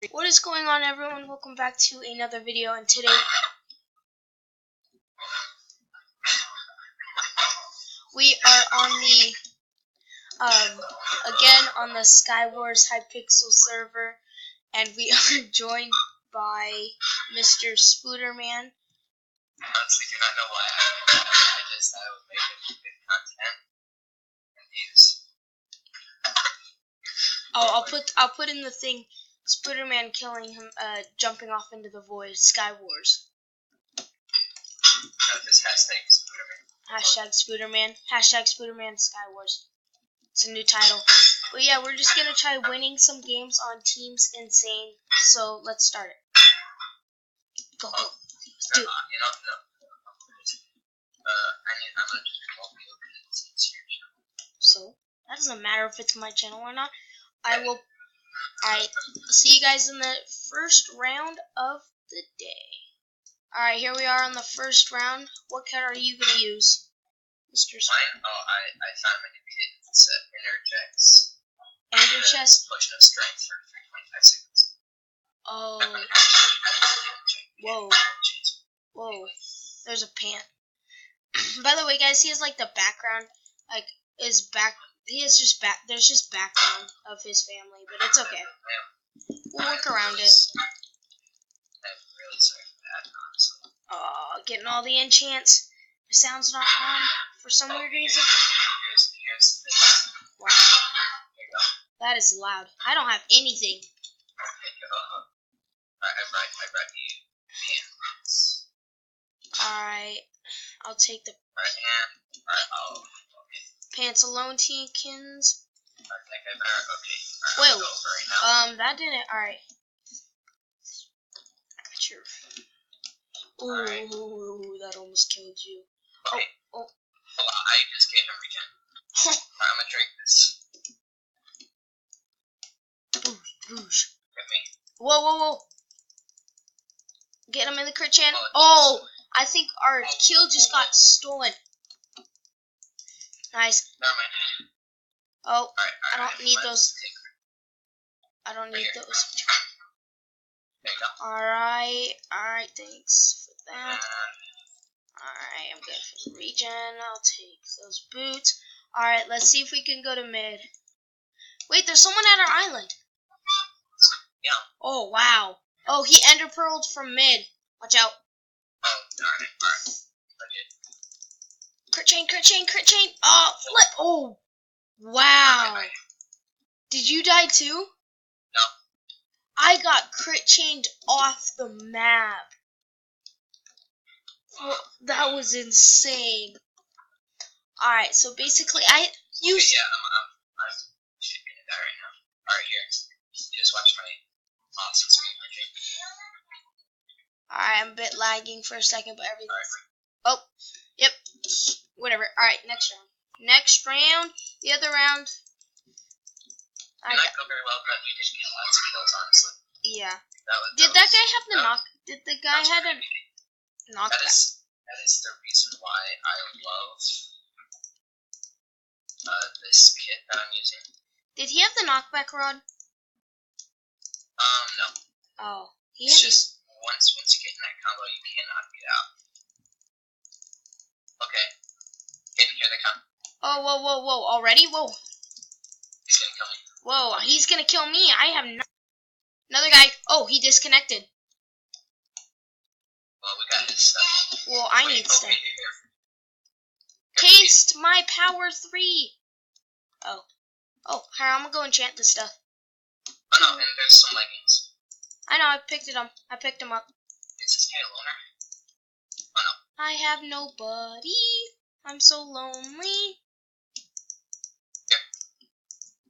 What is going on, everyone? Welcome back to another video, and today we are on the again on the Skywars Hypixel server, and we are joined by Mr. Spooderman. Honestly, do not know why I just thought it would make good content and views. Oh, I'll put in the thing, Spooderman killing him, jumping off into the void, Skywars. Just hashtag Spooderman. Hashtag Spooderman. Hashtag Spooderman Skywars. It's a new title. But yeah, we're just gonna try winning some games on Teams Insane. So let's start it. Go. Let's do it. I'm gonna just remote you because it's your channel. So that doesn't matter if it's my channel or not. Alright, see you guys in the first round of the day. Alright, here we are on the first round. What card are you gonna use, Mr. Mine? Oh, I found my new kit. It's Interjects. Ender Chest? Potion of Strength for 3.5 seconds. Oh. Whoa. Whoa. There's a pant. By the way, guys, he has like the background, like his back. He has just there's just background of his family, but it's okay. We'll work around it. I'm really sorry for that, honestly. Oh, getting all the enchants. My sound's not on for some weird reason. Here's this. Wow. There you go. That is loud. I don't have anything. I brought you pants. Alright, I'll take the pants alone, Teekins. Okay. Whoa. That didn't. Alright. I got your. Ooh, that almost killed you. Okay. Oh. Hold on, I just gave him regen. I'm gonna drink this. Boosh. Get me. Whoa. Get him in the crit chance. Oh, I think our kill just got stolen. Nice. Never mind. Oh, Alright, I don't need those. There There you go. Alright, thanks for that. Alright, I'm good for the regen. I'll take those boots. Alright, let's see if we can go to mid. Wait, there's someone at our island. Yeah. Oh, wow. Oh, he ender pearled from mid. Watch out. Oh, darn it. Alright. Crit chain. Oh, flip. Oh, wow. Did you die too? No. I got crit chained off the map. Oh, that was insane. Alright, so basically I used... Okay, yeah, I'm shit gonna die right now. Alright, here. Just watch my awesome screen merging. Alright, I'm a bit lagging for a second, but everything... Right. Oh, yep. Whatever. Alright, next round. The other round... Did not go very well, but we did get lots of kills, honestly. Yeah. Did that guy have the knock... Did the guy have a knockback? That is the reason why I love this kit that I'm using. Did he have the knockback rod? No. Oh. It's just once you get in that combo, you cannot get out. Okay. Here they come. Oh, whoa. Already? Whoa. He's gonna kill me. Whoa, he's gonna kill me. I have no... Another guy. Oh, he disconnected. Well, we got his stuff. Well, I need stuff. Here. Taste my power 3. Oh, here, I'm gonna go enchant this stuff. Oh no, and there's some leggings. I know, I picked him up. Is this guy a loner? Oh no. I have nobody. I'm so lonely.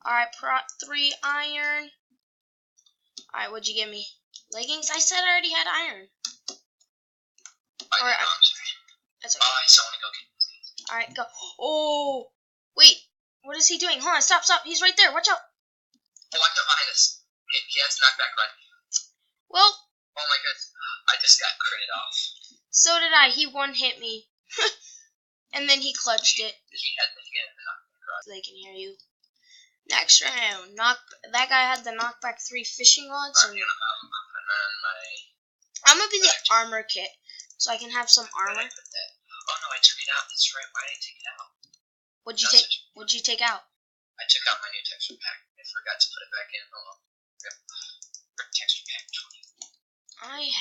Alright, prot 3 iron. Alright, what'd you give me? Leggings? I said I already had iron. Alright, that's okay. I still wanna go get these. Alright, go. Oh, wait. What is he doing? Hold on, stop. He's right there. Watch out. Oh, watch out behind us. He has knockback run. Well. Oh my goodness. I just got critted off. So did I. He one-hit me. And then he clutched it. He had the knockback run. They can hear you. Next round, that guy had the knockback 3 fishing rods. And And then my... I'm gonna be the armor kit, so I can have some Where armor. did I put that? Oh no, I took it out. That's right. Why did I take it out? What'd you take? What'd you take out? I took out my new texture pack. I forgot to put it back in. Hold on. Texture pack 20.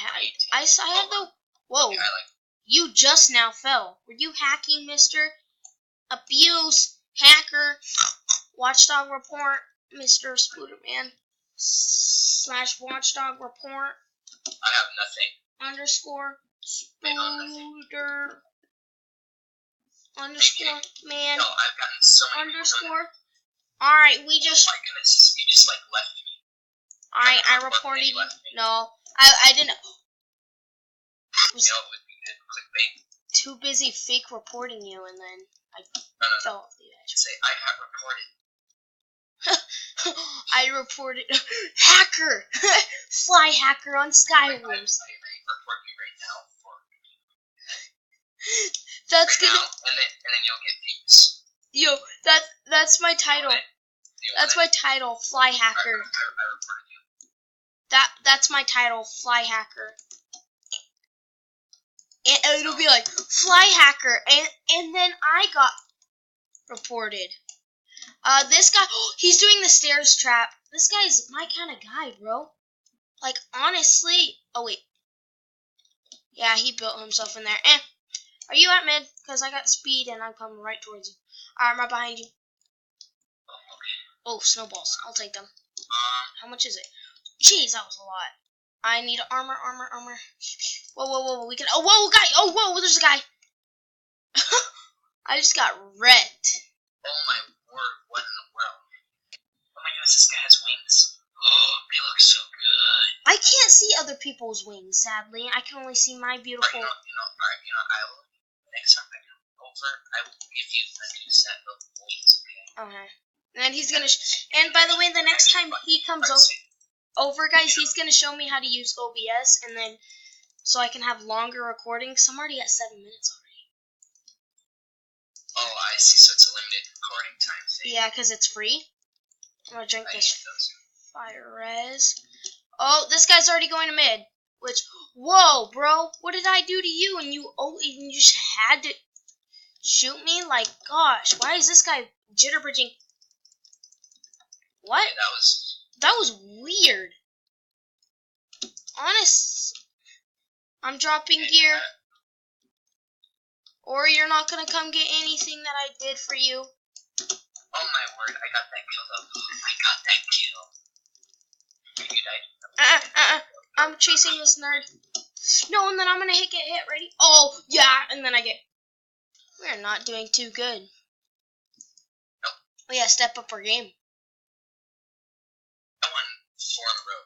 I had the. Whoa! Yeah, I like. You just now fell. Were you hacking, Mister? Abuse, hacker, watchdog report, Mr. Spooderman. / watchdog report. I have nothing. Underscore Wait, oh, nothing. Spooder. Underscore man. No, I've gotten so many. Underscore. Alright, we just. Oh my goodness, you just like left me. Alright, I reported you. No, I didn't. You know what would be good? Clickbait. Too busy fake reporting you, and then I fell off the edge. Say, I have reported. I reported hacker, fly hacker on Skywars. I report you right now for That's right gonna. Now, and then you'll get views. Yo, that's my title. That's my title, fly hacker. I reported you. That's my title, fly hacker. And it'll be like fly hacker, and then I got reported. This guy, he's doing the stairs trap. This guy's my kind of guy, bro. Like, honestly. Oh, wait. Yeah, he built himself in there. Are you at mid? Because I got speed and I'm coming right towards you. I'm right behind you. Oh, snowballs. I'll take them. How much is it? Jeez, that was a lot. I need armor. Whoa. We can. Oh, whoa, guy. Oh, whoa, there's a guy. I just got wrecked. Oh my word, what in the world? Oh my goodness, this guy has wings. Oh, they look so good. I can't see other people's wings, sadly. I can only see my beautiful. Alright, I will, next time I come over, I will give you a new set of wings, okay? Okay. And he's gonna, and by the way, the next time he comes over, guys, he's gonna show me how to use OBS, and then, so I can have longer recordings. I'm already at 7 minutes already. Oh, I see. So it's a limited recording time thing. Yeah, because it's free. I'm gonna drink this fire res. Oh, this guy's already going to mid. Which, whoa, bro, what did I do to you? And you just had to shoot me? Like, gosh, why is this guy jitterbridging? What? Yeah, that was weird. Honest, I'm dropping gear. Or you're not gonna come get anything that I did for you. Oh my word, I got that kill though. I got that kill. You died. I'm chasing this nerd. No, and then I'm gonna get hit. Ready? Oh, yeah, and then I get. We're not doing too good. Nope. We gotta step up our game. I won 4 in a row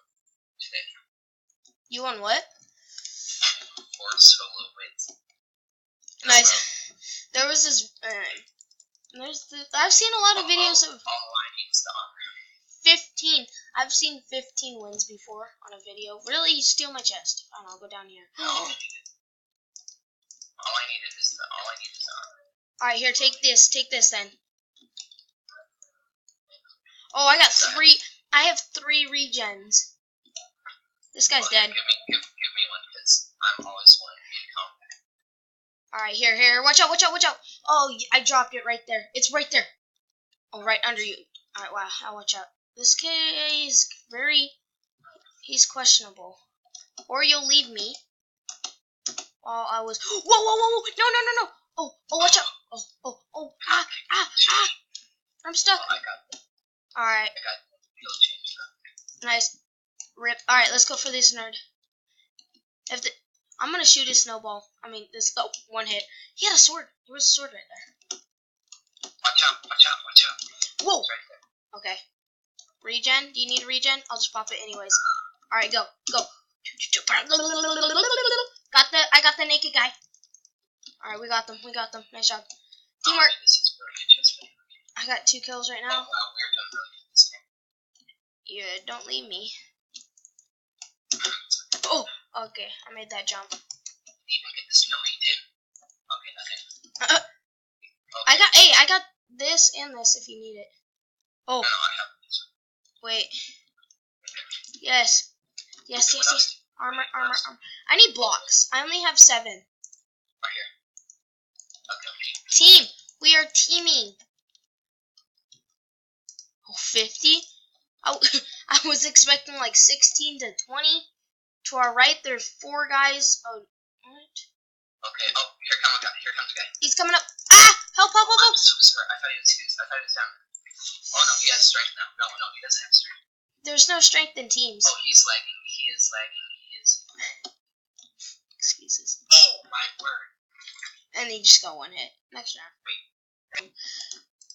today. You won what? 4 solo wins. Nice. There was this. I've seen a lot of videos of. All I need is the armor. 15. I've seen 15 wins before on a video. Really, you steal my chest. I don't know. I'll go down here. All I need is the armor. All right, here. Take this. Take this then. Oh, I got 3. I have 3 regens. This guy's dead. Give me one, because I'm always wanting to be in combat. Alright, here. Watch out. Oh, I dropped it right there. It's right there. Oh, right under you. Alright, wow. I'll watch out. This kid is he's questionable. Or you'll leave me. While I was. Whoa. No. Oh, watch out. Oh. Ah. I'm stuck. Oh, I got Alright. field change from. Nice. Rip. Alright, let's go for this nerd. I'm gonna shoot his snowball. I mean, this. Oh, one hit. He had a sword. There was a sword right there. Watch out. Whoa. It's right there. Okay. Regen? Do you need a regen? I'll just pop it anyways. Alright, go. I got the naked guy. Alright, we got them. Nice job. Teamwork. I got 2 kills right now. Oh, wow, we're doing really good this game. Yeah, don't leave me. Oh, okay. I made that jump. Did he even get the snow? He did. Okay, nothing. I got this and this if you need it. Oh, No, I have this one. wait. Yes. Yes. Armor. I need blocks. I only have 7. Right here. Okay. Team. We are teaming. Oh, 50? I was expecting like 16 to 20. To our right, there's 4 guys. Oh, what? Okay. Oh, here comes a guy. He's coming up. Ah! Help! I'm so sorry. I thought he was down there. Oh no, he has strength now. No, he doesn't have strength. There's no strength in teams. Oh, he's lagging. He is lagging. Excuses. Oh my word. And they just got 1 hit. Next round.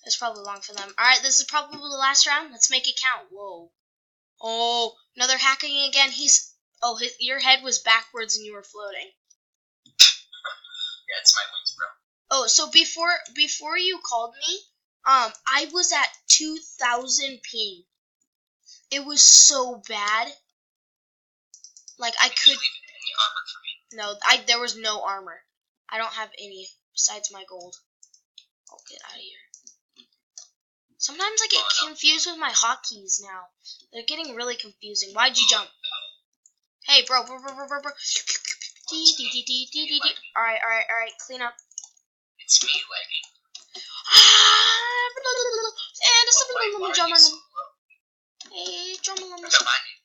It's probably long for them. Alright, this is probably the last round. Let's make it count. Whoa. Oh, another hacking again. Your head was backwards and you were floating. Yeah, it's my wings, bro. Oh, so before you called me, I was at 2,000 ping. It was so bad. Like I could. Did you leave any armor for me? No, there was no armor. I don't have any besides my gold. Oh, get out of here. Sometimes I get confused with my hotkeys now. They're getting really confusing. Why'd you jump? Hey, bro. Alright, clean up. It's me lagging. Hey, Look at my name.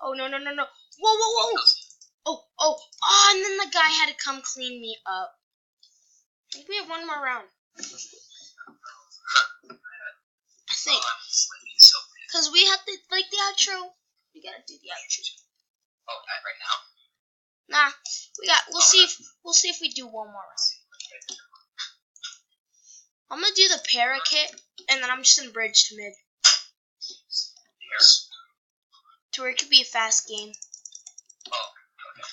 Oh, no. Whoa. Oh, and then the guy had to come clean me up. I think we have 1 more round. I think. Oh, I'm lagging so bad. Because we have to, like, the outro. We gotta do the outro. Oh, right now? Nah, we'll see if we do 1 more round. I'm gonna do the para-kit, and then I'm just gonna bridge to mid. Yes. To where it could be a fast game. Oh, okay.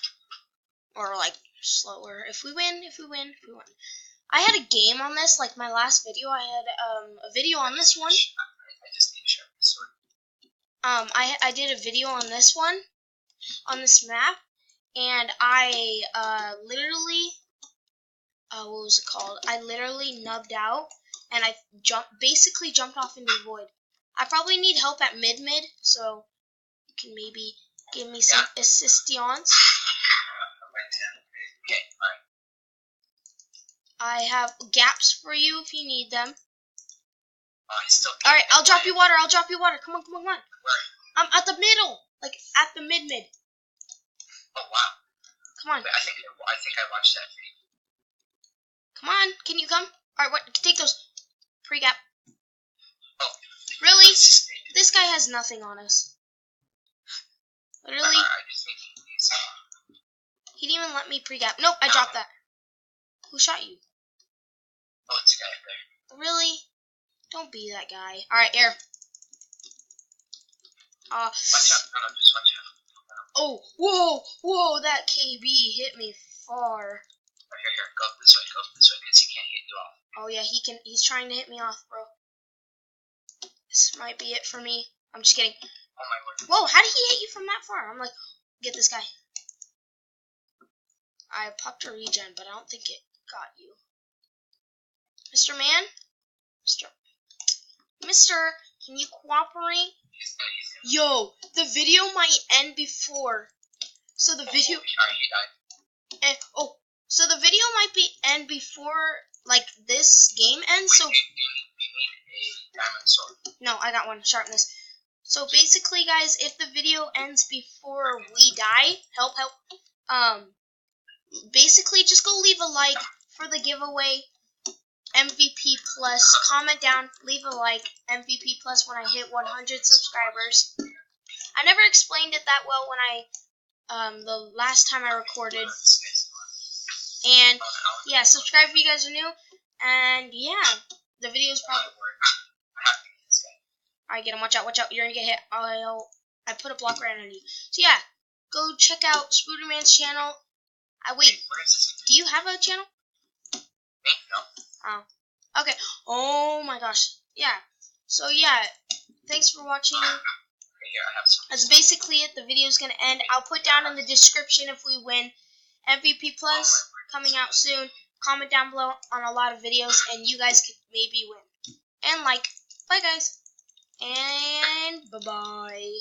Or, like, slower. If we win. I had a game on this, like my last video. I had a video on this one. I just need to share this sword. I did a video on this one, on this map, and I literally, what was it called? I literally nubbed out, and I basically jumped off into the void. I probably need help at mid, so you can maybe give me some assistance. Okay, alright. I have gaps for you if you need them. I still can't. Alright, I'll drop you water. Come on. Where? I'm at the middle. Like, at the mid. Oh, wow. Come on. Wait, I think I watched that video. Come on. Can you come? Alright, what? Take those. Pre-gap. Oh. Really? This guy has nothing on us. Literally. I just need to use He didn't even let me pre-gap. Nope, I dropped that. Who shot you? Oh, it's a guy up there. Really? Don't be that guy. Alright, air. Watch out. No, just watch out. Oh, whoa, that KB hit me far. Here, go this way, because he can't hit you off. Oh yeah, he's trying to hit me off, bro. This might be it for me. I'm just kidding. Oh my word. Whoa, how did he hit you from that far? I'm like, get this guy. I popped a regen, but I don't think it got you. Mr. Man? Mister, can you cooperate? Yo, the video might end before. So the video... so the video might end before, like, this game ends. Wait, so you need a diamond sword. No, I got 1. Sharpness. So basically, guys, if the video ends before we die, help. Basically, just go leave a like for the giveaway. MVP plus, comment down, leave a like, MVP plus when I hit 100 subscribers. I never explained it that well when the last time I recorded. And, yeah, subscribe if you guys are new. And, yeah, the video's probably... Alright, get him, watch out, you're gonna get hit. I put a block right under you. So, yeah, go check out Spooderman's channel. Wait, do you have a channel? Me? No. Oh. Okay. Oh my gosh. Yeah. So yeah, thanks for watching. Here, I have some. That's basically it. The video's gonna end. I'll put down in the description if we win. MVP Plus coming out soon. Comment down below on a lot of videos and you guys could maybe win. and like. Bye, guys. And bye-bye.